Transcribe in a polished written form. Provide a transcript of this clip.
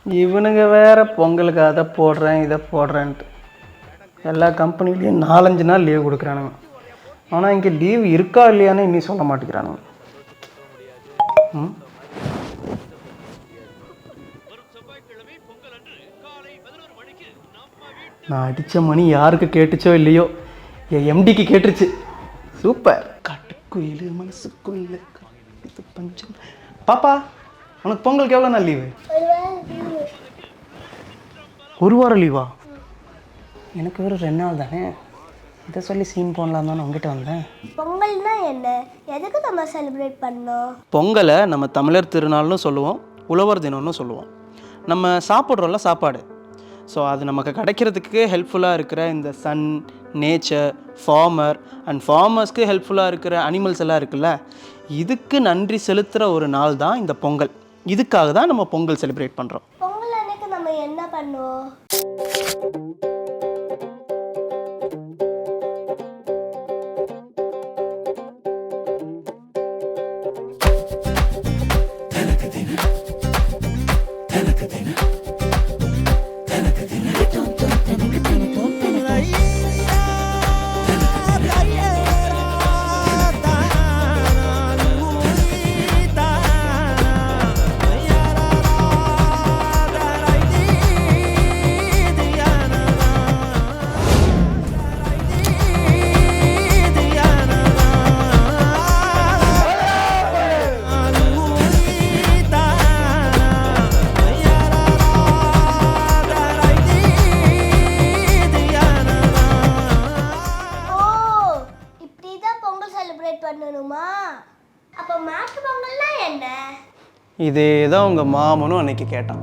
இவனுங்க வேறு பொங்கலுக்கு அதை போடுறேன் இதை போடுறேன்ட்டு எல்லா கம்பெனிலையும் 4-5 நாள் லீவ் கொடுக்குறானுங்க. ஆனால் இங்கே லீவ் இருக்கா இல்லையான்னு இன்னும் சொல்ல மாட்டேங்கிறானுங்க. நான் அடித்த மணி யாருக்கு கேட்டுச்சோ இல்லையோ, என் எம்டிக்கு கேட்டுருச்சு. சூப்பர். காட்டுக்குயில் மனசுக்குள்ள பஞ்சம். பாப்பா, உனக்கு பொங்கலுக்கு எவ்வளோ நாள் லீவு? 1 வாரம் லீவா? எனக்கு வெறும் 2 நாள் தானே. இதை சொல்லி சீன் போடலாம் தானே உங்ககிட்ட வந்தேன். பொங்கல்னா என்ன, எதுக்கு நம்ம செலிப்ரேட் பண்ணோம்? பொங்கலை நம்ம தமிழர் திருநாள்னு சொல்லுவோம், உழவர் தினம்னு சொல்லுவோம். நம்ம சாப்பிட்றோம்ல சாப்பாடு, ஸோ அது நமக்கு கிடைக்கிறதுக்கு ஹெல்ப்ஃபுல்லாக இருக்கிற இந்த சன், நேச்சர், ஃபார்மர் அண்ட் ஃபார்மர்ஸ்க்கு ஹெல்ப்ஃபுல்லாக இருக்கிற அனிமல்ஸ் எல்லாம் இருக்குல்ல, இதுக்கு நன்றி செலுத்துகிற ஒரு நாள் தான் இந்த பொங்கல். இதுக்காக தான் நம்ம பொங்கல் செலிப்ரேட் பண்ணுறோம். பொங்கல் அன்னைக்கு நம்ம என்ன பண்ணுவோம்? பண்ணணுமா? அப்ப மாட்டு பொங்கல்னா என்ன? இதே தான் உங்கள் மாமனும் அன்னைக்கு கேட்டான்.